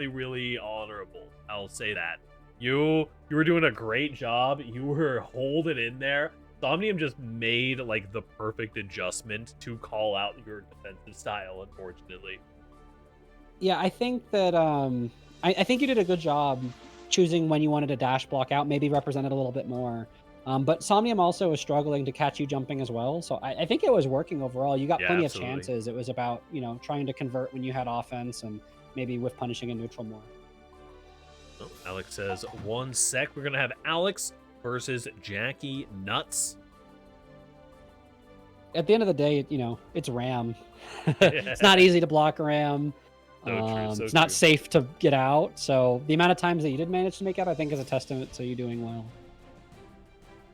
really honorable. I'll say that. You were doing a great job. You were holding in there. Somnium just made like the perfect adjustment to call out your defensive style, unfortunately. Yeah, I think that I think you did a good job choosing when you wanted to dash block out, maybe represent it a little bit more. But Somnium also was struggling to catch you jumping as well. So I think it was working overall. You got Yeah, plenty of absolutely. chances. It was about, trying to convert when you had offense and maybe with punishing a neutral more. Oh, Alex says 1 sec. We're gonna have Alex versus Jackie Nuts. At the end of the day, it's Ram. It's not Yeah. easy to block Ram. So true, so It's not true. safe to get out. So the amount of times that you did manage to make out, I think, is a testament to you doing well.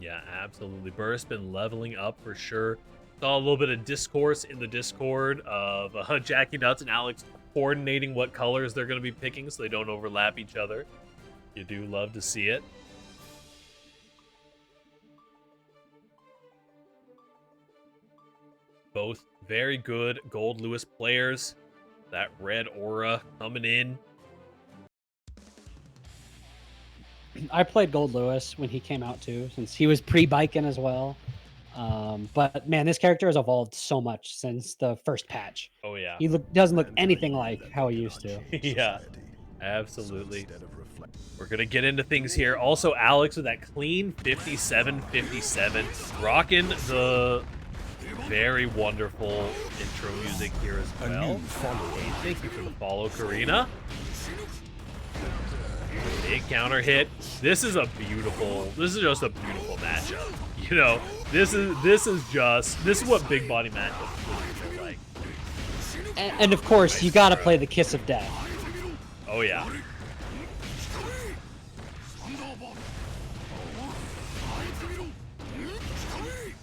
Yeah, absolutely. Burst been leveling up for sure. Saw a little bit of discourse in the Discord of Jackie Nuts and Alex coordinating what colors they're going to be picking so they don't overlap each other. You do love to see it. Both very good Goldlewis players. That red aura coming in. I played Goldlewis when he came out too, since he was pre-biking as well. But man, this character has evolved so much since the first patch. Oh, yeah. He doesn't look anything like how he used to. Yeah, absolutely. We're going to get into things here. Also, Alex with that clean 57-57. Rocking the very wonderful intro music here as well. Hey, thank you for the follow, Karina. Big counter hit. This is just a beautiful matchup. You know, this is what big body matchups feel like. And of course, you got to play the Kiss of Death. Oh yeah.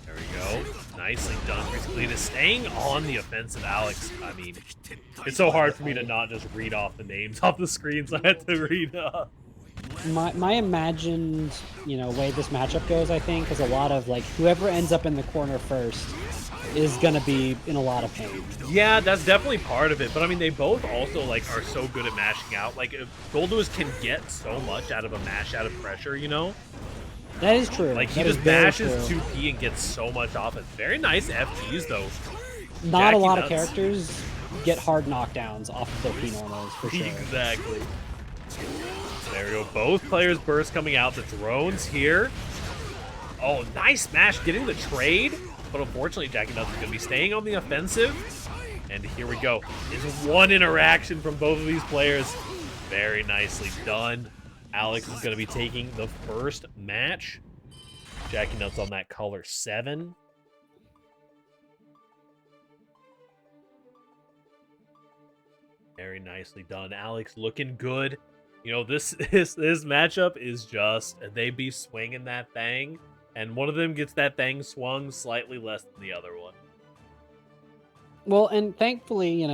There we go. Nicely done. Cletus staying on the offensive, Alex. I mean, it's so hard for me to not just read off the names off the screens. I had to read My imagined, way this matchup goes, I think, is a lot of like whoever ends up in the corner first is gonna be in a lot of pain. Yeah, that's definitely part of it. But I mean, they both also like are so good at mashing out. Like, Goldlewis can get so much out of a mash out of pressure, you know? That is true. Like, he That is just very mashes true. 2P and gets so much offense. Very nice FGs, though. Not a lot of Nuts. characters get hard knockdowns off of their P normals, for sure. Exactly. There we go. Both players burst coming out. The drones here. Oh, nice smash. Getting the trade. But unfortunately, JackieNu is going to be staying on the offensive. And here we go. It's one interaction from both of these players. Very nicely done. Alex is going to be taking the first match. JackieNu's on that color 7. Very nicely done. Alex looking good. You know, this matchup is just, they be swinging that thing, and one of them gets that thing swung slightly less than the other one. Well, and thankfully,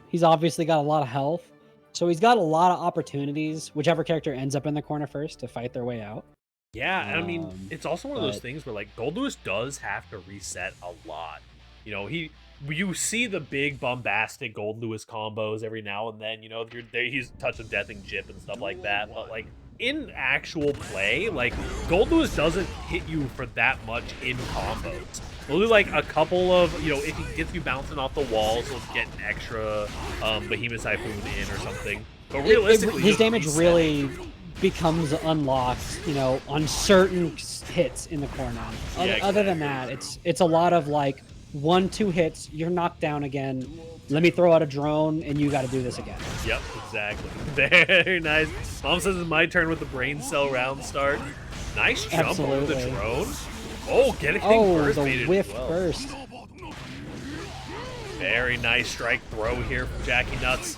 he's obviously got a lot of health, so he's got a lot of opportunities, whichever character ends up in the corner first, to fight their way out. Yeah, I mean, it's also one of those things where, like, Goldlewis does have to reset a lot. You know, you see the big bombastic Goldlewis combos every now and then, he's touching death and jip and stuff like that, but like in actual play, like Goldlewis doesn't hit you for that much in combos. He'll do like a couple of, if he gets you bouncing off the walls, he'll get an extra Behemoth Typhoon in or something. But realistically, his damage really becomes unlocked, on certain hits in the corner. Yeah, exactly. Other than that, it's a lot of like 1-2 hits, you're knocked down again. Let me throw out a drone, and you got to do this again. Yep, exactly. Very nice. Mom says it's my turn with the brain cell round start. Nice jump over the drone. Oh, getting burst. The whiff burst. Very nice strike throw here from JackieNu.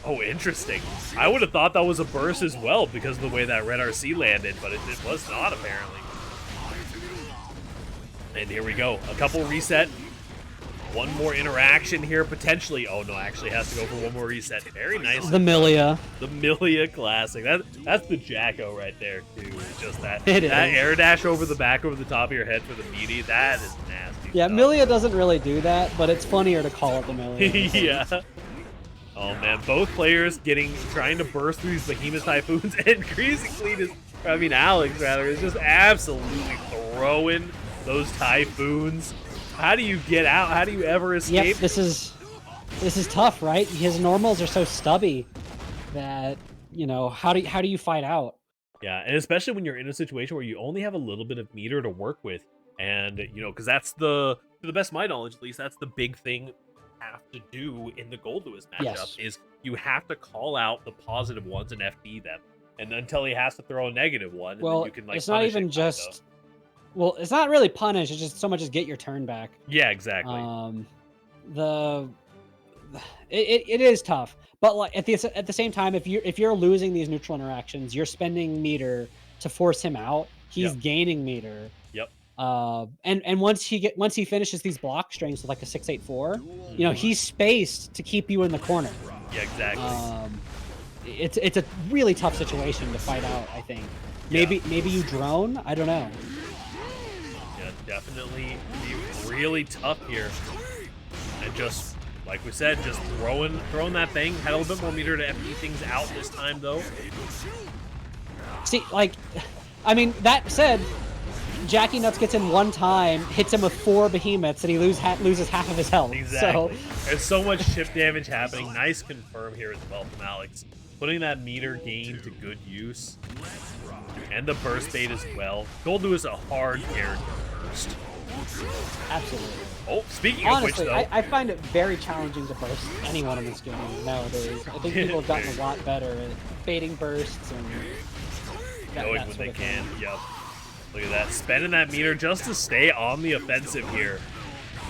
Oh, interesting. I would have thought that was a burst as well because of the way that red RC landed, but it was not, apparently. And here we go. A couple reset. One more interaction here, potentially. Oh, no, actually has to go for one more reset. Very nice. The Milia. The Milia classic. That's the Jacko right there, too. Just that It is. air dash over the back, over the top of your head for the meaty. That is nasty. Yeah, Milia doesn't really do that, but it's funnier to call it the Milia. Yeah. Oh man, both players trying to burst through these behemoth typhoons, and Alex rather, is just absolutely throwing those typhoons. How do you get out? How do you ever escape? Yep, this is tough, right? His normals are so stubby that, you know, how do you fight out? Yeah, and especially when you're in a situation where you only have a little bit of meter to work with, and you know, because that's to the best of my knowledge, at least, that's the big thing you have to do in the Goldlewis matchup Yes. is you have to call out the positive ones and FD them, and until he has to throw a negative one, and Well, then you can like it's not punish even it, kinda. just well, it's not really punish. It's just so much as get your turn back. Yeah, exactly. The it is tough, but like at the same time, if you're losing these neutral interactions, you're spending meter to force him out. He's Yep. gaining meter. Yep. And once he finishes these block strings with like a 6-8-4, you know, he's spaced to keep you in the corner. Yeah, exactly. It's a really tough situation to fight out. I think maybe you drone. I don't know. Yeah, definitely be really tough here, and just like we said, just throwing that thing. Had a little bit more meter to FD things out this time though. See, like, I mean, that said, JackieNu gets in one time, hits him with 4 behemoths, and he loses half of his health. Exactly. So, There's so much chip damage happening. Nice confirm here as well from Alex. Putting that meter gain to good use. And the burst bait as well. Goldlewis is a hard character first. absolutely. Oh, speaking Honestly, of which, though. I find it very challenging to burst anyone in this game nowadays. I think people have gotten a lot better at baiting bursts and knowing when they can. Yep. Look at that. Spending that meter just to stay on the offensive here.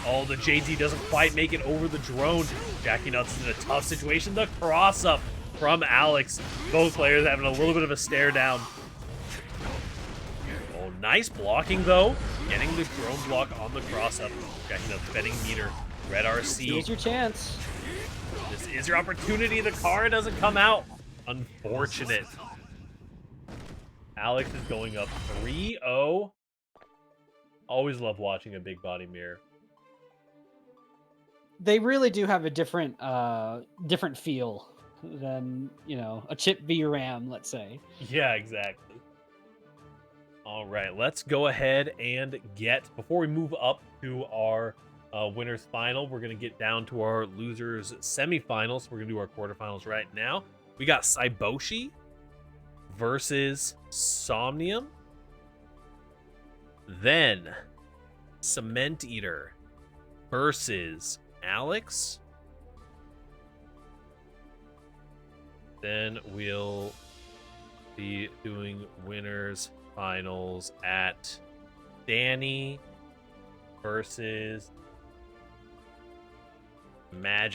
Oh, the JD doesn't quite make it over the drone. JackieNu's in a tough situation. The cross-up from Alex. Both players having a little bit of a stare down. Oh, nice blocking, though. Getting the drone block on the cross-up. JackieNu spending meter. Red RC. Here's your chance. This is your opportunity. The car doesn't come out. Unfortunate. Alex is going up 3-0. Always love watching a big body mirror. They really do have a different feel than, you know, a chip VRAM, let's say. Yeah, exactly. All right, let's go ahead and before we move up to our winners final, we're going to get down to our losers semifinals. We're going to do our quarterfinals right now. We got Saiboshi versus Somnium. Then Cement Eater versus Alex. Then we'll be doing winners finals at Danny versus Magic.